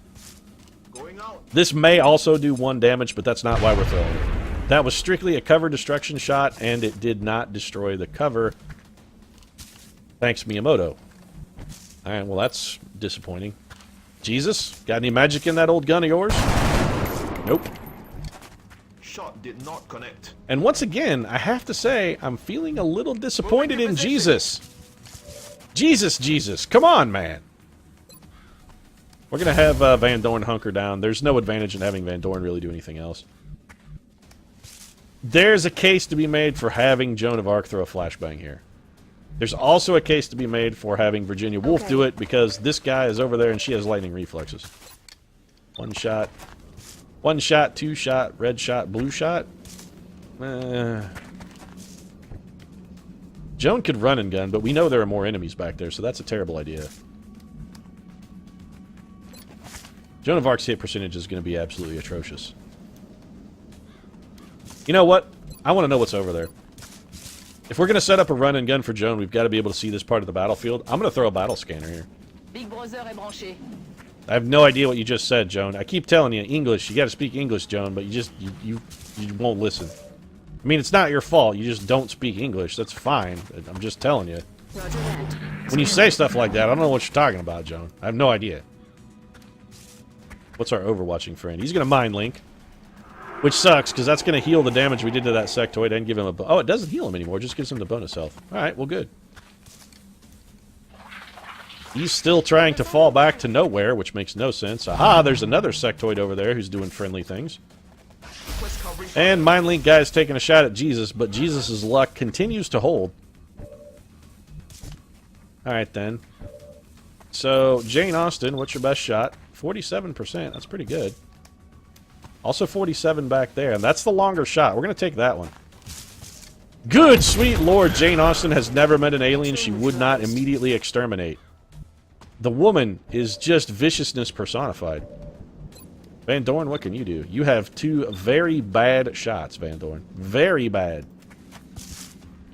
This may also do 1 damage, but that's not why we're throwing it. That was strictly a cover destruction shot, and it did not destroy the cover. Thanks, Miyamoto. Alright, well that's disappointing. Jesus, got any magic in that old gun of yours? Nope. Shot did not connect. And once again, I have to say, I'm feeling a little disappointed in Jesus. Jesus, come on, man. We're going to have Van Dorn hunker down. There's no advantage in having Van Dorn really do anything else. There's a case to be made for having Joan of Arc throw a flashbang here. There's also a case to be made for having Virginia Woolf do it, because this guy is over there and she has lightning reflexes. 1 shot. 1 shot, 2 shot, red shot, blue shot. Joan could run and gun, but we know there are more enemies back there, so that's a terrible idea. Joan of Arc's hit percentage is going to be absolutely atrocious. You know what? I want to know what's over there. If we're going to set up a run and gun for Joan, we've got to be able to see this part of the battlefield. I'm going to throw a battle scanner here. I have no idea what you just said, Joan. I keep telling you, English. You got to speak English, Joan, but you won't listen. I mean, it's not your fault. You just don't speak English. That's fine. I'm just telling you. When you say stuff like that, I don't know what you're talking about, Joan. I have no idea. What's our overwatching friend? He's going to mind link. Which sucks, because that's going to heal the damage we did to that sectoid and give him a... Oh, it doesn't heal him anymore. It just gives him the bonus health. Alright, well, good. He's still trying to fall back to nowhere, which makes no sense. Aha, there's another sectoid over there who's doing friendly things. And Mindlink guy's taking a shot at Jesus, but Jesus' luck continues to hold. Alright, then. So, Jane Austen, what's your best shot? 47%. That's pretty good. Also 47 back there, and that's the longer shot. We're going to take that one. Good sweet lord, Jane Austen has never met an alien she would not immediately exterminate. The woman is just viciousness personified. Van Dorn, what can you do? You have 2 very bad shots, Van Dorn. Very bad.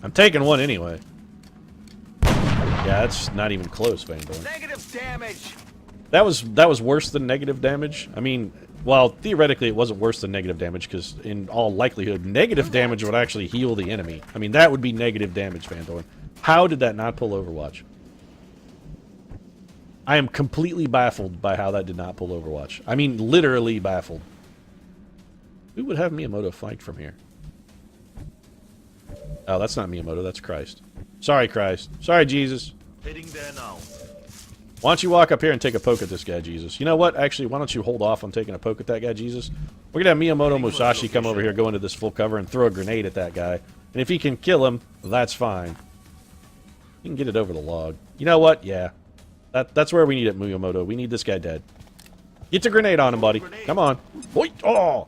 I'm taking 1 anyway. Yeah, that's not even close, Van Dorn. Negative damage. That was worse than negative damage. I mean, well, theoretically it wasn't worse than negative damage, because in all likelihood, negative damage would actually heal the enemy. I mean, that would be negative damage, Van Dorn. How did that not pull Overwatch? I am completely baffled by how that did not pull Overwatch. I mean, literally baffled. Who would have Miyamoto flanked from here? Oh, that's not Miyamoto, that's Christ. Sorry, Christ. Sorry, Jesus. Heading there now. Why don't you walk up here and take a poke at this guy, Jesus? You know what? Actually, why don't you hold off on taking a poke at that guy, Jesus? We're going to have Miyamoto Musashi come over here, go into this full cover, and throw a grenade at that guy. And if he can kill him, that's fine. You can get it over the log. You know what? Yeah. That's where we need it, Miyamoto. We need this guy dead. Get the grenade on him, buddy. Come on. Boy. Oh!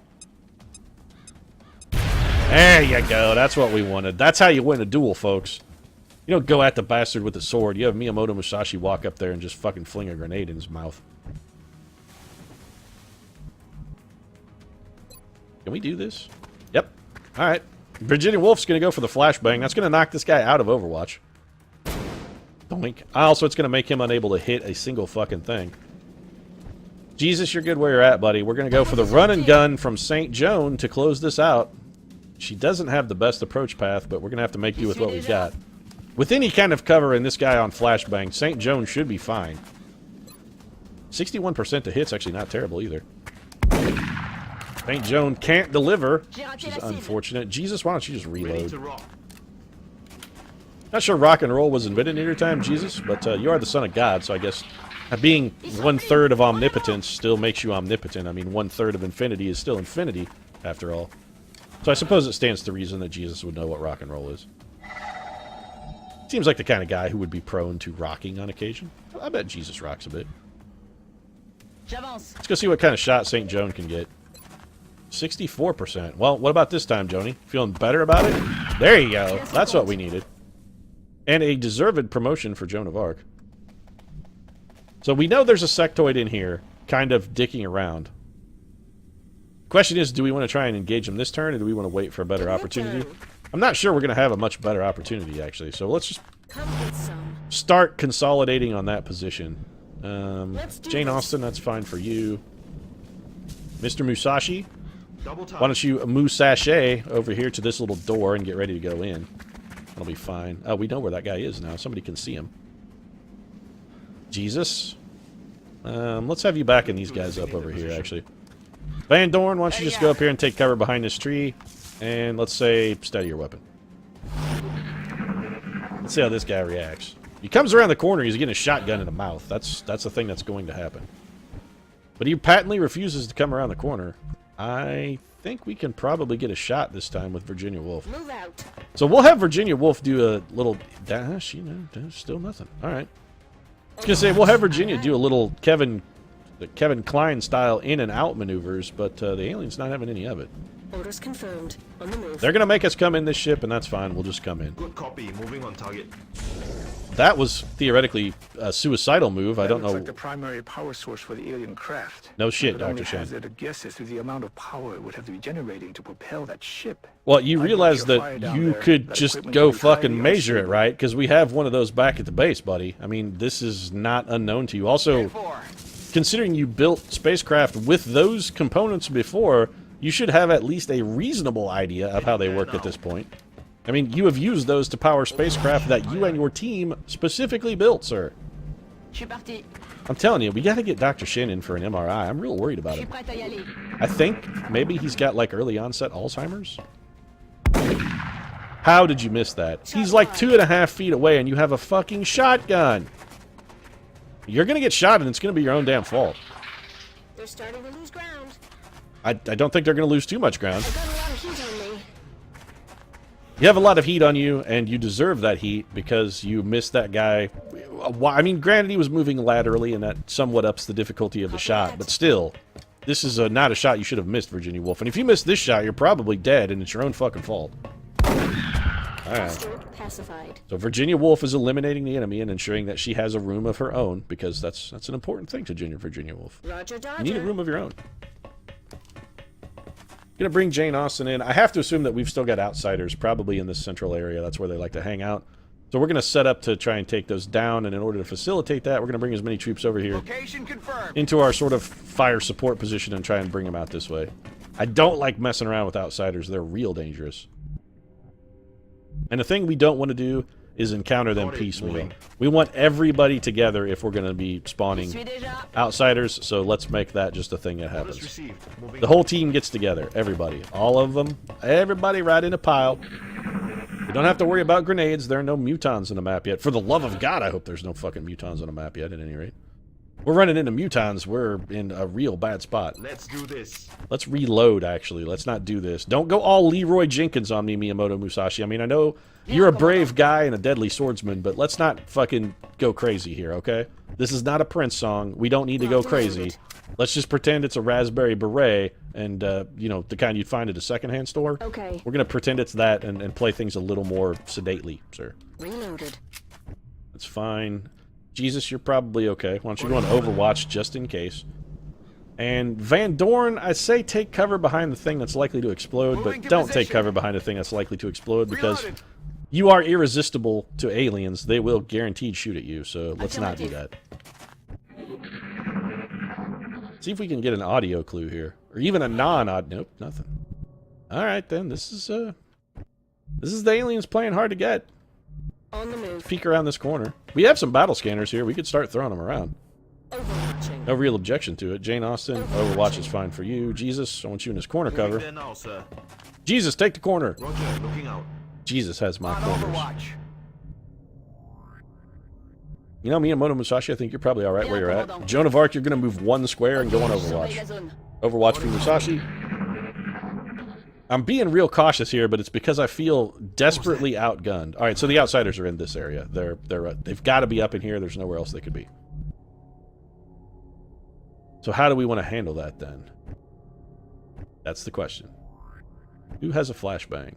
There you go. That's what we wanted. That's how you win a duel, folks. You don't go at the bastard with the sword. You have Miyamoto Musashi walk up there and just fucking fling a grenade in his mouth. Can we do this? Yep. Alright. Virginia Woolf's going to go for the flashbang. That's going to knock this guy out of Overwatch. Doink. Also, it's going to make him unable to hit a single fucking thing. Jesus, you're good where you're at, buddy. We're going to go for the run and gun from St. Joan to close this out. She doesn't have the best approach path, but we're going to have to make do with what we've got. With any kind of cover and this guy on flashbang, St. Joan should be fine. 61% to hit's actually not terrible either. St. Joan can't deliver, which is unfortunate. Jesus, why don't you just reload? Not sure rock and roll was invented in your time, Jesus, but you are the son of God, so I guess being 1/3 of omnipotence still makes you omnipotent. I mean, 1/3 of infinity is still infinity, after all. So I suppose it stands to reason that Jesus would know what rock and roll is. Seems like the kind of guy who would be prone to rocking on occasion. I bet Jesus rocks a bit. Let's go see what kind of shot St. Joan can get. 64%. Well, what about this time, Joni? Feeling better about it? There you go. That's what we needed. And a deserved promotion for Joan of Arc. So we know there's a sectoid in here, kind of dicking around. Question is, do we want to try and engage him this turn, or do we want to wait for a better opportunity? I'm not sure we're going to have a much better opportunity, actually. So let's just start consolidating on that position. Jane Austen, that's fine for you. Mr. Musashi, why don't you Musashi over here to this little door and get ready to go in. That'll be fine. Oh, we know where that guy is now. Somebody can see him. Jesus. Let's have you backing these guys up over here, actually. Van Dorn, why don't you just go up here and take cover behind this tree. And let's say, steady your weapon. Let's see how this guy reacts. He comes around the corner, he's getting a shotgun in the mouth. That's the thing that's going to happen. But he patently refuses to come around the corner. I think we can probably get a shot this time with Virginia Woolf. Move out. So we'll have Virginia Woolf do a little dash, you know, still nothing. Alright. I was going to say, we'll have Virginia do a little Kevin Kline style in and out maneuvers, but the alien's not having any of it. Orders confirmed. On the move. They're going to make us come in this ship, and that's fine. We'll just come in. Good copy. Moving on target. That was theoretically a suicidal move. I don't know. Like the primary power source for the alien craft. No shit, Dr. Dr. Shen. Hazard guesses to the amount of power it would have to be generating to propel that ship. Well, you I realize bet fire that down you there, could that just equipment go would be fucking highly measure it, unstable. right? Because we have one of those back at the base, buddy. I mean, this is not unknown to you. Also, considering you built spacecraft with those components before, you should have at least a reasonable idea of how they work at this point. I mean, you have used those to power spacecraft that you and your team specifically built, sir. I'm telling you, we gotta get Dr. Shin in for an MRI. I'm real worried about him. I think maybe he's got, like, early onset Alzheimer's? How did you miss that? He's like 2.5 feet away and you have a fucking shotgun! You're gonna get shot and it's gonna be your own damn fault. They're starting to lose ground. I don't think they're gonna lose too much ground. I've got a lot of heat on me. You have a lot of heat on you, and you deserve that heat because you missed that guy. I mean, granted, he was moving laterally, and that somewhat ups the difficulty of the shot, but still, this is not a shot you should have missed, Virginia Woolf. And if you miss this shot, you're probably dead, and it's your own fucking fault. Alright. Pacified. So Virginia Woolf is eliminating the enemy and ensuring that she has a room of her own, because that's an important thing to Virginia Woolf. Roger, Dodger. You need a room of your own. Gonna bring Jane Austen in. I have to assume that we've still got outsiders probably in this central area. That's where they like to hang out. So we're going to set up to try and take those down, and in order to facilitate that, we're going to bring as many troops over here Location confirmed. into our sort of fire support position and try and bring them out this way. I don't like messing around with outsiders. They're real dangerous. And the thing we don't want to do is encounter them piecemeal. We want everybody together if we're going to be spawning outsiders, so let's make that just a thing that Orders happens. received. Moving The whole team gets together. Everybody. All of them. Everybody right in a pile. We don't have to worry about grenades. There are no mutons on the map yet. For the love of God, I hope there's no fucking mutons on the map yet, at any rate. We're running into mutons. We're in a real bad spot. Let's do this. Let's reload, actually. Let's not do this. Don't go all Leroy Jenkins on me, Miyamoto Musashi. I mean, I know you're a brave guy and a deadly swordsman, but let's not fucking go crazy here, okay? This is not a Prince song. We don't need to go crazy. Let's just pretend it's a raspberry beret and, you know, the kind you'd find at a secondhand store. Okay. We're going to pretend it's that and play things a little more sedately, sir. Reloaded. That's fine. Jesus, you're probably okay. Why don't you go on Overwatch just in case? And Van Dorn, I say take cover behind the thing that's likely to explode, but don't take cover behind the thing that's likely to explode because you are irresistible to aliens. They will guaranteed shoot at you, so let's not do that. See if we can get an audio clue here. Or even a non-audio. Nope, nothing. Alright then, this is the aliens playing hard to get. On the move. Peek around this corner. We have some battle scanners here. We could start throwing them around. Overwatching. No real objection to it. Jane Austen, Overwatch is fine for you. Jesus, I want you in this corner Moving cover. there now, sir. Jesus, take the corner. Roger, looking out. Jesus has my On corners. Overwatch. You know, Miyamoto Musashi, I think you're probably alright where you're at. Joan of Arc, you're going to move one square and go on Overwatch. Overwatch for Musashi. I'm being real cautious here, but it's because I feel desperately outgunned. Alright, so the outsiders are in this area. They've got to be up in here. There's nowhere else they could be. So how do we want to handle that then? That's the question. Who has a flashbang?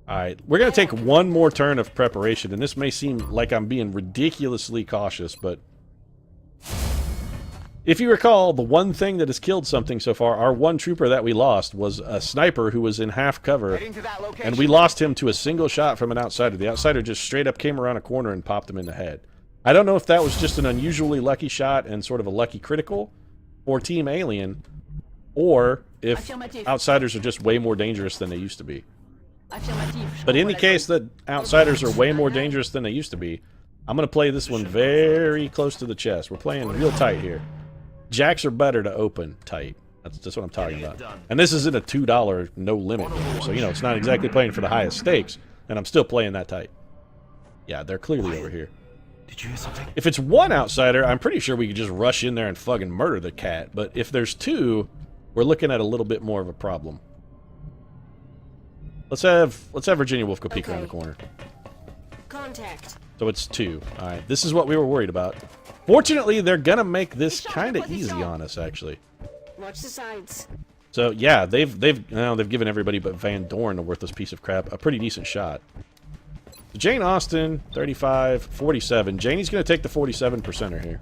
Alright, we're going to take one more turn of preparation, and this may seem like I'm being ridiculously cautious, but if you recall, the one thing that has killed something so far, our one trooper that we lost was a sniper who was in half cover, Heading to that location. and we lost him to a single shot from an outsider. The outsider just straight up came around a corner and popped him in the head. I don't know if that was just an unusually lucky shot and sort of a lucky critical for Team Alien, or if outsiders are just way more dangerous than they used to be. But in the case that outsiders are way more dangerous than they used to be, I'm going to play this one very close to the chest. We're playing real tight here. Jacks are better to open tight. That's what I'm talking about. And this isn't a $2 no limit game, so, you know, it's not exactly playing for the highest stakes, and I'm still playing that tight. Yeah, they're clearly over here. Did you hear something? If it's one outsider, I'm pretty sure we could just rush in there and fucking murder the cat, but if there's two, we're looking at a little bit more of a problem. Let's have Virginia Wolf go peek around the corner. Contact. So it's two. Alright, this is what we were worried about. Fortunately, they're gonna make this kind of easy on us, actually. Watch the sides. So yeah, they've given everybody but Van Dorn, a worthless piece of crap, a pretty decent shot. Jane Austen, 35, 47. Janie's gonna take the 47%er here.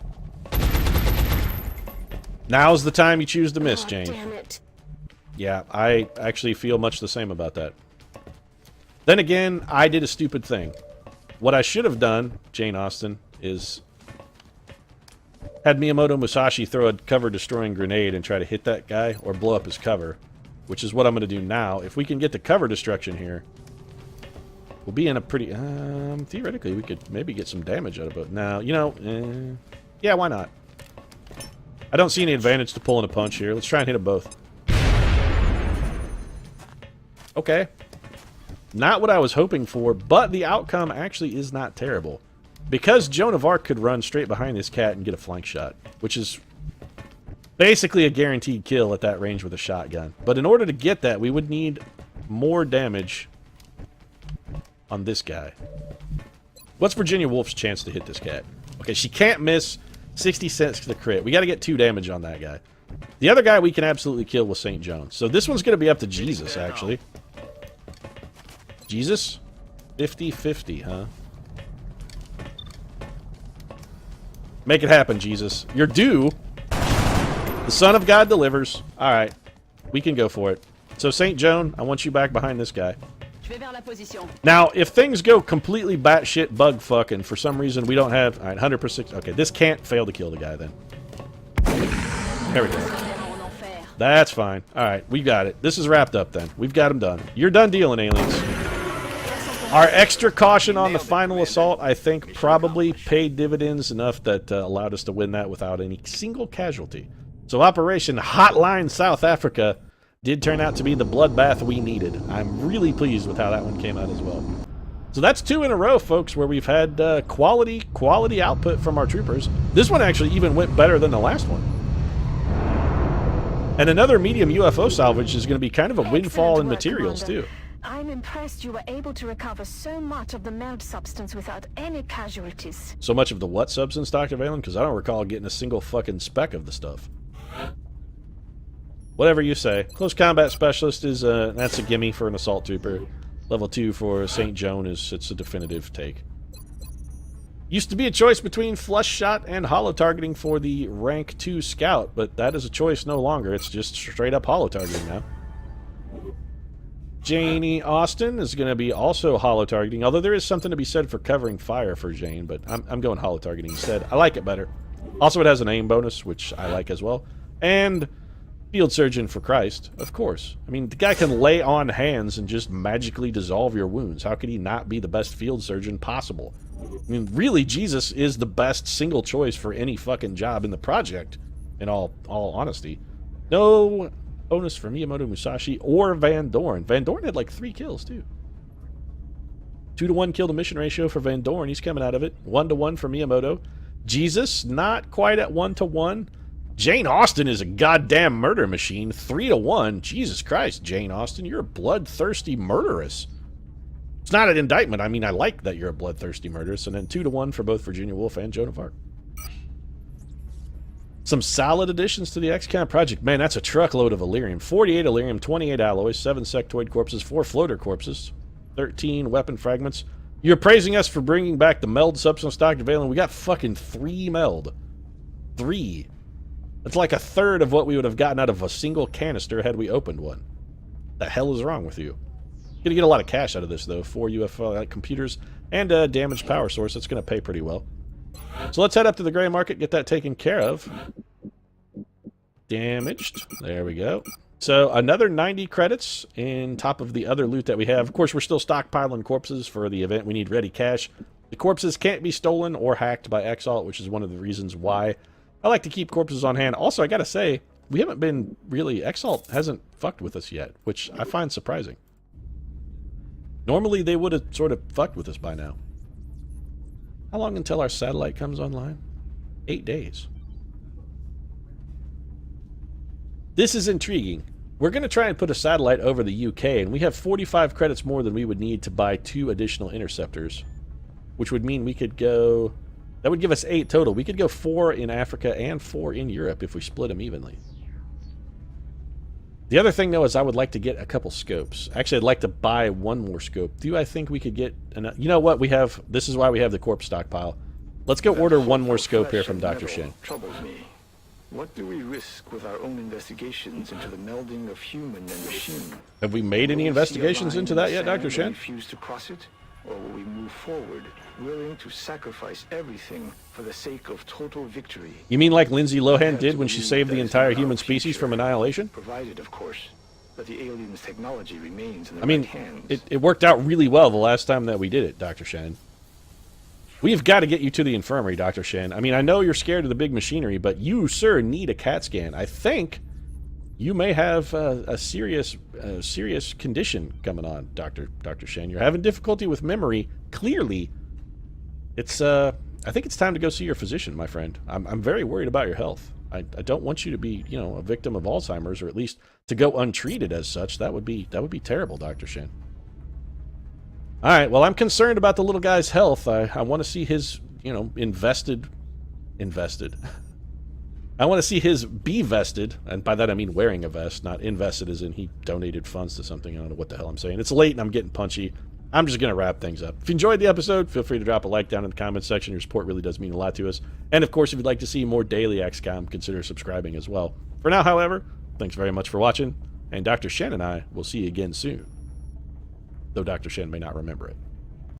Now's the time you choose to miss, Oh, Jane. damn it. Yeah, I actually feel much the same about that. Then again, I did a stupid thing. What I should have done, Jane Austen, is had Miyamoto Musashi throw a cover-destroying grenade and try to hit that guy or blow up his cover, which is what I'm going to do now. If we can get the cover destruction here, we'll be in a pretty... theoretically, we could maybe get some damage out of it. Now, you know, yeah, why not? I don't see any advantage to pulling a punch here. Let's try and hit them both. Okay. Not what I was hoping for, but the outcome actually is not terrible. Because Joan of Arc could run straight behind this cat and get a flank shot, which is basically a guaranteed kill at that range with a shotgun. But in order to get that, we would need more damage on this guy. What's Virginia Wolf's chance to hit this cat? Okay, she can't miss 60 cents to the crit. We got to get 2 damage on that guy. The other guy we can absolutely kill with St. Jones. So this one's going to be up to Jesus, actually. Jesus? 50-50, huh? Make it happen, Jesus. You're due. The Son of God delivers. Alright. We can go for it. So, St. Joan, I want you back behind this guy. Now, if things go completely batshit bug fucking for some reason we don't have... Alright, 100%... Okay, this can't fail to kill the guy then. There we go. That's fine. Alright, we got it. This is wrapped up then. We've got him done. You're done dealing, aliens. Our extra caution on the final assault, I think, probably paid dividends enough that allowed us to win that without any single casualty. So Operation Hotline South Africa did turn out to be the bloodbath we needed. I'm really pleased with how that one came out as well. So that's 2 in a row, folks, where we've had quality output from our troopers. This one actually even went better than the last one. And another medium UFO salvage is going to be kind of a windfall in materials, too. I'm impressed you were able to recover so much of the meld substance without any casualties. So much of the what substance, Dr. Valen? Because I don't recall getting a single fucking speck of the stuff. Whatever you say. Close combat specialist is, that's a gimme for an assault trooper. Level 2 for St. Joan it's a definitive take. Used to be a choice between flush shot and holo targeting for the rank 2 scout, but that is a choice no longer. It's just straight up holo targeting now. Janie Austin is going to be also holo targeting, although there is something to be said for covering fire for Jane, but I'm going holo targeting instead. I like it better. Also, it has an aim bonus, which I like as well. And field surgeon for Christ, of course. I mean, the guy can lay on hands and just magically dissolve your wounds. How could he not be the best field surgeon possible? I mean, really, Jesus is the best single choice for any fucking job in the project, in all honesty. No bonus for Miyamoto Musashi or Van Dorn. Van Dorn had like 3 kills, too. 2-to-1 kill to mission ratio for Van Dorn. He's coming out of it. 1-to-1 for Miyamoto. Jesus, not quite at 1-to-1. Jane Austen is a goddamn murder machine. 3-to-1. Jesus Christ, Jane Austen, you're a bloodthirsty murderess. It's not an indictment. I mean, I like that you're a bloodthirsty murderess. And then 2-to-1 for both Virginia Woolf and Joan of Arc. Some solid additions to the XCOM project. Man, that's a truckload of Illyrium. 48 Illyrium, 28 alloys, 7 sectoid corpses, 4 floater corpses, 13 weapon fragments. You're praising us for bringing back the meld substance, Dr. Valen. We got fucking 3 meld. 3. That's like a third of what we would have gotten out of a single canister had we opened one. The hell is wrong with you? Gonna get a lot of cash out of this, though. 4 UFO computers and a damaged power source. That's gonna pay pretty well. So let's head up to the gray market, get that taken care of. Damaged. There we go. So another 90 credits in top of the other loot that we have. Of course, we're still stockpiling corpses for the event. We need ready cash. The corpses can't be stolen or hacked by Exalt, which is one of the reasons why I like to keep corpses on hand. Also, I gotta say, we haven't been really... Exalt hasn't fucked with us yet, which I find surprising. Normally, they would have sort of fucked with us by now. How long until our satellite comes online? 8 days. This is intriguing. We're going to try and put a satellite over the UK, and we have 45 credits more than we would need to buy 2 additional interceptors, which would mean we could go... That would give us 8 total. We could go 4 in Africa and 4 in Europe if we split them evenly. The other thing, though, is I would like to get a couple scopes. Actually, I'd like to buy 1 more scope. Do I think we could get... You know what? We have... This is why we have the corpse stockpile. Let's go order 1 more scope here from Dr. Shen. Troubles me. What do we risk with our own investigations into the melding of human and machine? Have we made any investigations into that yet, Dr. Shen? Refuse to cross it, or will we move forward, willing to sacrifice everything for the sake of total victory? You mean like Lindsay Lohan did when she saved the entire human species from annihilation? Provided, of course, that the aliens' technology remains in the I mean, right hands. it worked out really well the last time that we did it, Dr. Shen. We've got to get you to the infirmary, Dr. Shen. I mean, I know you're scared of the big machinery, but you, sir, need a CAT scan. I think you may have a serious condition coming on, Dr. Shen. You're having difficulty with memory. Clearly, it's I think it's time to go see your physician, my friend. I'm very worried about your health. I don't want you to be, you know, a victim of Alzheimer's, or at least to go untreated as such. That would be terrible, Dr. Shen. All right, well, I'm concerned about the little guy's health. I want to see his, you know, invested. I want to see his be vested, and by that I mean wearing a vest, not invested as in he donated funds to something. I don't know what the hell I'm saying. It's late and I'm getting punchy. I'm just going to wrap things up. If you enjoyed the episode, feel free to drop a like down in the comments section. Your support really does mean a lot to us. And of course, if you'd like to see more daily XCOM, consider subscribing as well. For now, however, thanks very much for watching, and Dr. Shen and I will see you again soon. though Dr. Shen may not remember it.